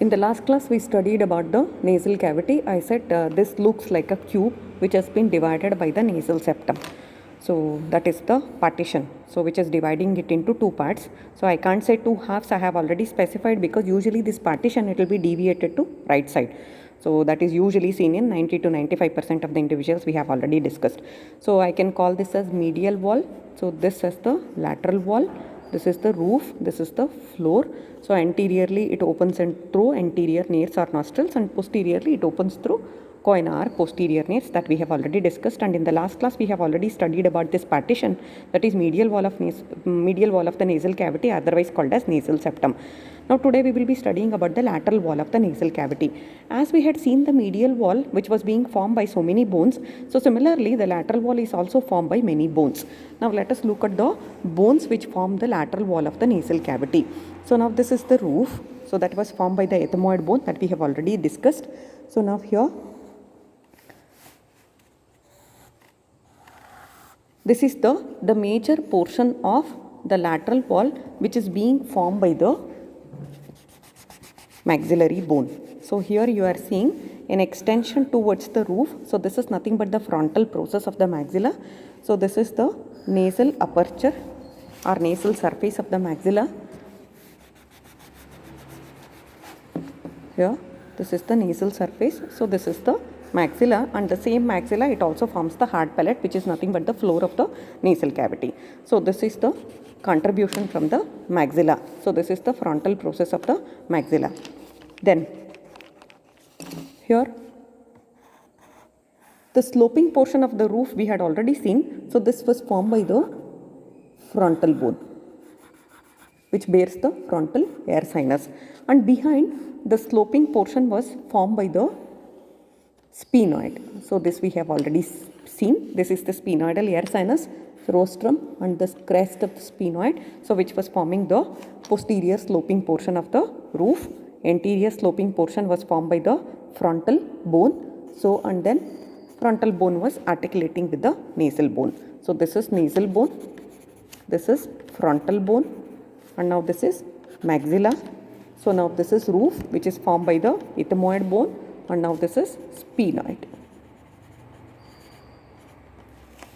In the last class, we studied about the nasal cavity. I said this looks like a cube which has been divided by the nasal septum. So that is the partition, so which is dividing it into two parts. So I can't say two halves, I have already specified, because usually this partition, it will be deviated to right side. So that is usually seen in 90 to 95% of the individuals, we have already discussed. So I can call this as medial wall. So this as the lateral wall. This is the roof, this is the floor. So anteriorly it opens through anterior nares or nostrils, and posteriorly it opens through coina or posterior nares, that we have already discussed. And in the last class we have already studied about this partition, that is medial wall of the nasal cavity, otherwise called as nasal septum. Now today we will be studying about the lateral wall of the nasal cavity. As we had seen the medial wall which was being formed by so many bones, so similarly the lateral wall is also formed by many bones. Now let us look at the bones which form the lateral wall of the nasal cavity. So now this is the roof, so that was formed by the ethmoid bone that we have already discussed. So now here, this is the major portion of the lateral wall which is being formed by the maxillary bone. So here you are seeing an extension towards the roof. So this is nothing but the frontal process of the maxilla. So this is the nasal aperture or nasal surface of the maxilla. Here this is the nasal surface. So this is the maxilla, and the same maxilla, it also forms the hard palate, which is nothing but the floor of the nasal cavity. So this is the contribution from the maxilla. So this is the frontal process of the maxilla. Then here the sloping portion of the roof we had already seen. So this was formed by the frontal bone which bears the frontal air sinus, and behind the sloping portion was formed by the sphenoid. So this we have already seen. This is the sphenoidal air sinus, rostrum, and the crest of the sphenoid, so which was forming the posterior sloping portion of the roof. Anterior sloping portion was formed by the frontal bone. So and then frontal bone was articulating with the nasal bone. So this is nasal bone, this is frontal bone, and now this is maxilla. So now this is roof which is formed by the ethmoid bone, and now this is sphenoid.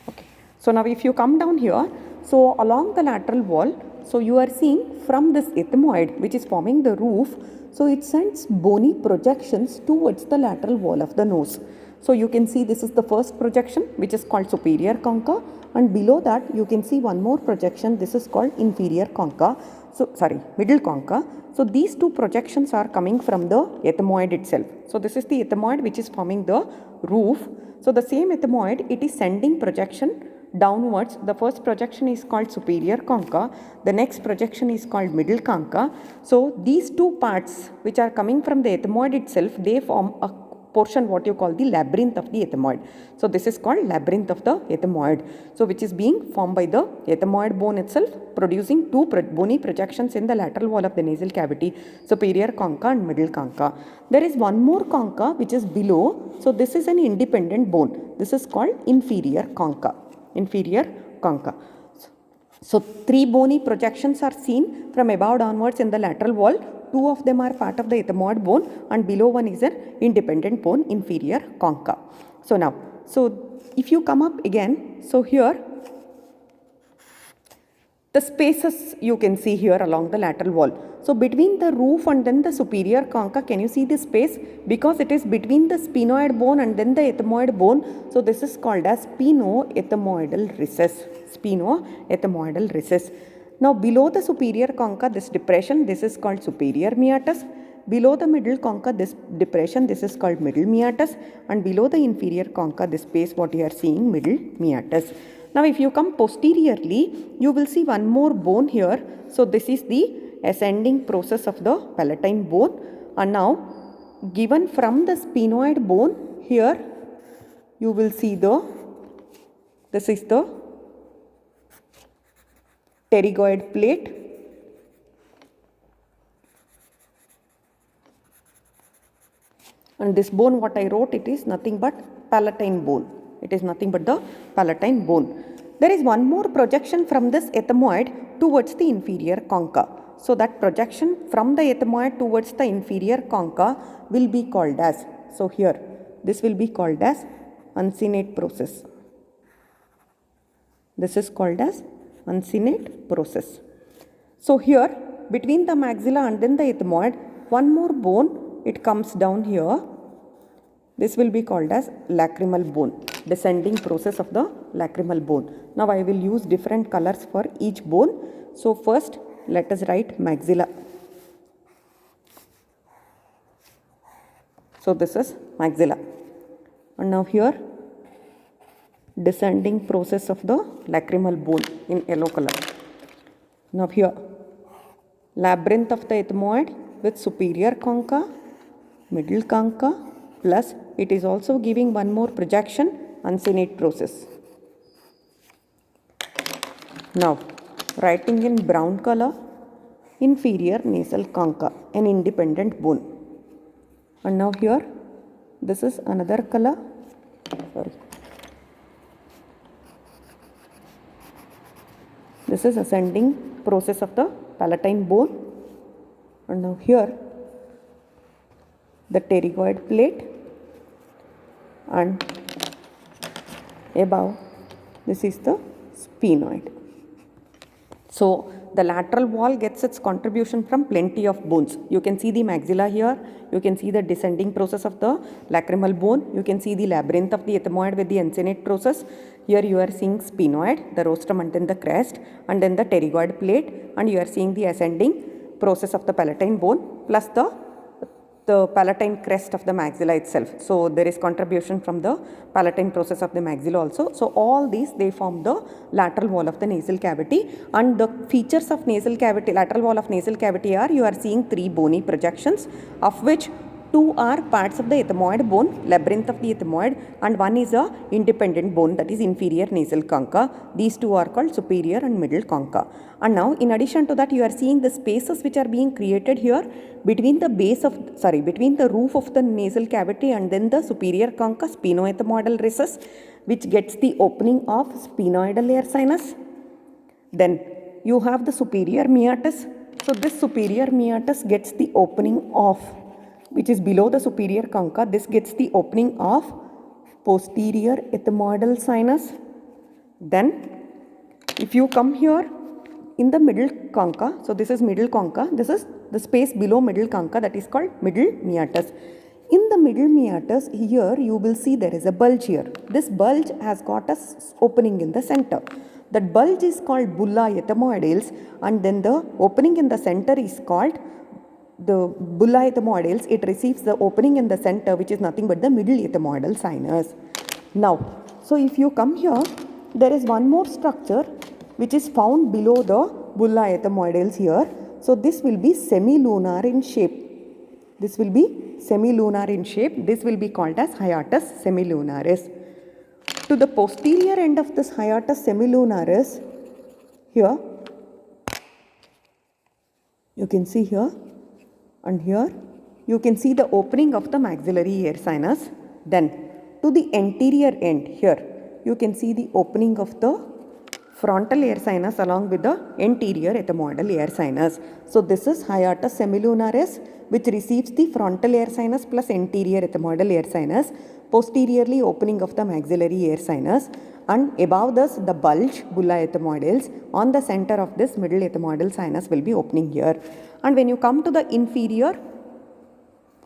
Okay. So now if you come down here, so along the lateral wall, so you are seeing from this ethmoid which is forming the roof, so it sends bony projections towards the lateral wall of the nose. So you can see this is the first projection which is called superior concha, and below that you can see one more projection, this is called inferior concha. So middle concha. So these two projections are coming from the ethmoid itself. So this is the ethmoid which is forming the roof. So the same ethmoid, it is sending projection downwards. The first projection is called superior concha, the next projection is called middle concha. So these two parts which are coming from the ethmoid itself, they form a portion what you call the labyrinth of the ethmoid. So this is called labyrinth of the ethmoid, so which is being formed by the ethmoid bone itself, producing two bony projections in the lateral wall of the nasal cavity, superior concha and middle concha. There is one more concha which is below. So this is an independent bone, this is called inferior concha. So three bony projections are seen from above downwards in the lateral wall. Two of them are part of the ethmoid bone, and below one is an independent bone, inferior concha. So now, so if you come up again, so here the spaces you can see here along the lateral wall. So between the roof and then the superior concha, can you see this space? Because it is between the sphenoid bone and then the ethmoid bone. So this is called as sphenoethmoidal recess. Sphenoethmoidal recess. Now below the superior concha, this depression, this is called superior meatus. Below the middle concha, this depression, this is called middle meatus. And below the inferior concha, this space what you are seeing, middle meatus. Now if you come posteriorly, you will see one more bone here. So this is the ascending process of the palatine bone. And now given from the sphenoid bone, here you will see this is the pterygoid plate, and this bone what I wrote, it is nothing but palatine bone. It is nothing but the palatine bone. There is one more projection from this ethmoid towards the inferior concha. So that projection from the ethmoid towards the inferior concha will be called as, so here this will be called as uncinate process. This is called as uncinate process. So here between the maxilla and then the ethmoid, one more bone, it comes down here. This will be called as lacrimal bone, descending process of the lacrimal bone. Now I will use different colors for each bone. So first let us write maxilla. So this is maxilla. And now here descending process of the lacrimal bone in yellow color. Now here labyrinth of the ethmoid with superior concha, middle concha, plus it is also giving one more projection, uncinate process. Now writing in brown color, inferior nasal concha, an independent bone. And now here this is another color, this is ascending process of the palatine bone. And now here the pterygoid plate, and above this is the sphenoid. So the lateral wall gets its contribution from plenty of bones. You can see the maxilla here, you can see the descending process of the lacrimal bone, you can see the labyrinth of the ethmoid with the uncinate process. Here you are seeing sphenoid, the rostrum and then the crest, and then the pterygoid plate, and you are seeing the ascending process of the palatine bone plus the palatine crest of the maxilla itself. So there is contribution from the palatine process of the maxilla also. So all these, they form the lateral wall of the nasal cavity, and the features of nasal cavity, lateral wall of nasal cavity are, you are seeing 3 bony projections, of which 2 are parts of the ethmoid bone, labyrinth of the ethmoid, and one is a independent bone, that is inferior nasal concha. These 2 are called superior and middle concha. And now in addition to that, you are seeing the spaces which are being created here between the between the roof of the nasal cavity and then the superior concha, sphenoethmoidal recess, which gets the opening of sphenoidal air sinus. Then you have the superior meatus. So this superior meatus gets the opening of, which is below the superior concha, this gets the opening of posterior ethmoidal sinus. Then if you come here in the middle concha, so this is middle concha, this is the space below middle concha, that is called middle meatus. In the middle meatus, here you will see there is a bulge here. This bulge has got a opening in the center. That bulge is called bulla ethmoidales, and then the opening in the center is called the bulla ethmoidales. It receives the opening in the center, which is nothing but the middle ethmoidal sinus. Now, so if you come here, there is one more structure which is found below the bulla ethmoidales here. So this will be semilunar in shape. This will be semilunar in shape. This will be called as hiatus semilunaris. To the posterior end of this hiatus semilunaris, here you can see here, and here you can see the opening of the maxillary air sinus. Then to the anterior end, here you can see the opening of the frontal air sinus along with the anterior ethmoidal air sinus. So this is hiatus semilunaris, which receives the frontal air sinus plus anterior ethmoidal air sinus, posteriorly opening of the maxillary air sinus, and above this the bulge bulla ethmoidales. On the center of this middle ethmoidal sinus will be opening here. And when you come to the inferior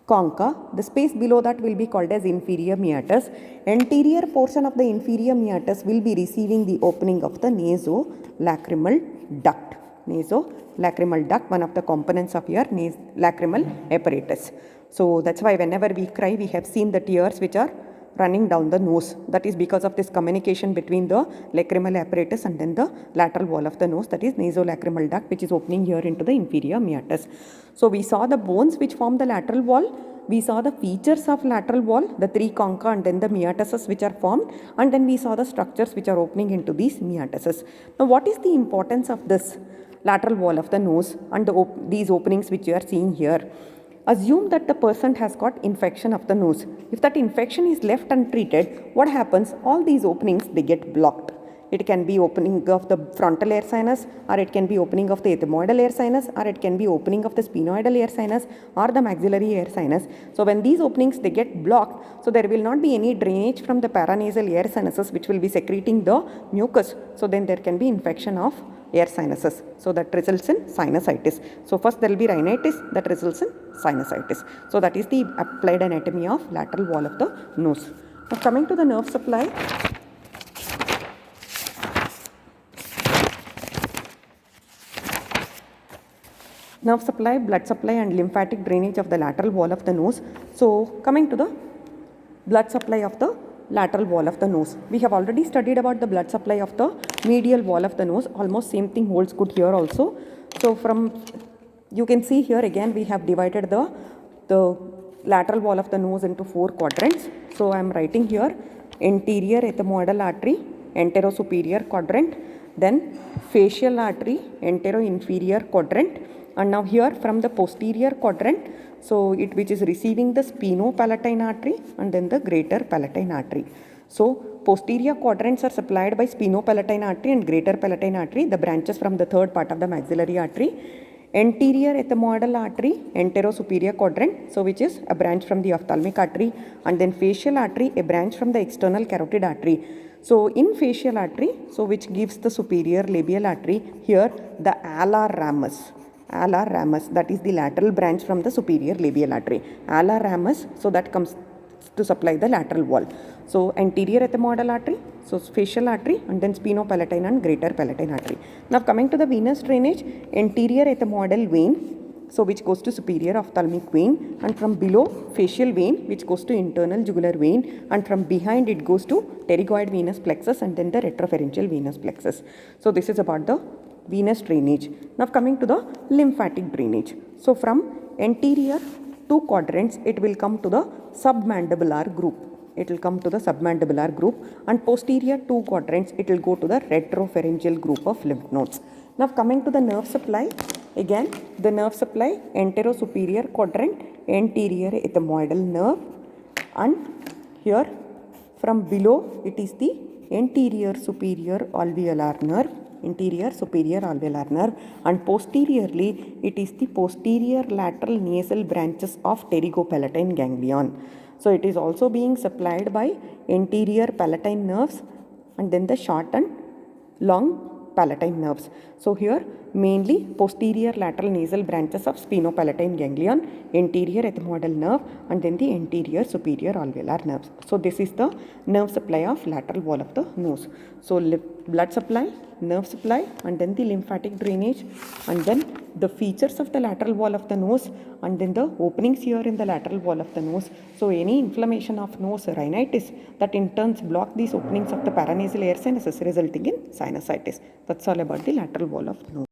concha, the space below that will be called as inferior meatus. Anterior portion of the inferior meatus will be receiving the opening of the nasolacrimal duct. Nasolacrimal duct, one of the components of your lacrimal apparatus. So that's why whenever we cry, we have seen the tears which are running down the nose. That is because of this communication between the lacrimal apparatus and then the lateral wall of the nose, that is nasolacrimal duct, which is opening here into the inferior meatus. So we saw the bones which form the lateral wall. We saw the features of lateral wall, the 3 concha and then the meatuses which are formed, and then we saw the structures which are opening into these meatuses. Now what is the importance of this lateral wall of the nose and these openings which you are seeing here? Assume that the person has got infection of the nose. If that infection is left untreated, what happens? All these openings, they get blocked. It can be opening of the frontal air sinus, or it can be opening of the ethmoidal air sinus, or it can be opening of the sphenoidal air sinus or the maxillary air sinus. So when these openings they get blocked, so there will not be any drainage from the paranasal air sinuses which will be secreting the mucus. So then there can be infection of air sinuses. So that results in sinusitis. So first there will be rhinitis that results in sinusitis. So that is the applied anatomy of lateral wall of the nose. Now coming to the nerve supply. Nerve supply, blood supply and lymphatic drainage of the lateral wall of the nose. So coming to the blood supply of the lateral wall of the nose. We have already studied about the blood supply of the medial wall of the nose. Almost same thing holds good here also. So from, you can see here again we have divided the lateral wall of the nose into 4 quadrants. So I am writing here anterior ethmoidal artery, anterosuperior quadrant, then facial artery, anteroinferior quadrant, and now here from the posterior quadrant, so it which is receiving the sphenopalatine artery and then the greater palatine artery. So posterior quadrants are supplied by sphenopalatine artery and greater palatine artery, the branches from the third part of the maxillary artery. Anterior ethmoidal artery, anterosuperior quadrant, so which is a branch from the ophthalmic artery, and then facial artery, a branch from the external carotid artery. So in facial artery, so which gives the superior labial artery, here the alar ramus, that is the lateral branch from the superior labial artery. Alar ramus, so that comes to supply the lateral wall. So anterior ethmoidal artery, so facial artery, and then sphenopalatine and greater palatine artery. Now coming to the venous drainage, anterior ethmoidal vein, so which goes to superior ophthalmic vein, and from below facial vein which goes to internal jugular vein, and from behind it goes to pterygoid venous plexus and then the retropharyngeal venous plexus. So this is about the venous drainage. Now coming to the lymphatic drainage. So from anterior 2 quadrants it will come to the submandibular group. It will come to the submandibular group, and posterior 2 quadrants it will go to the retropharyngeal group of lymph nodes. Now coming to the nerve supply, again the nerve supply anterosuperior quadrant, anterior ethmoidal nerve, and here from below it is the anterior superior alveolar nerve, and posteriorly it is the posterior lateral nasal branches of pterygopalatine ganglion. So it is also being supplied by anterior palatine nerves and then the short and long palatine nerves. So here mainly posterior lateral nasal branches of sphenopalatine ganglion, anterior ethmoidal nerve, and then the anterior superior alveolar nerves. So this is the nerve supply of lateral wall of the nose. So blood supply, nerve supply, and then the lymphatic drainage, and then the features of the lateral wall of the nose, and then the openings here in the lateral wall of the nose. So any inflammation of nose, rhinitis, that in turn block these openings of the paranasal air sinuses resulting in sinusitis. That's all about the lateral wall of nose.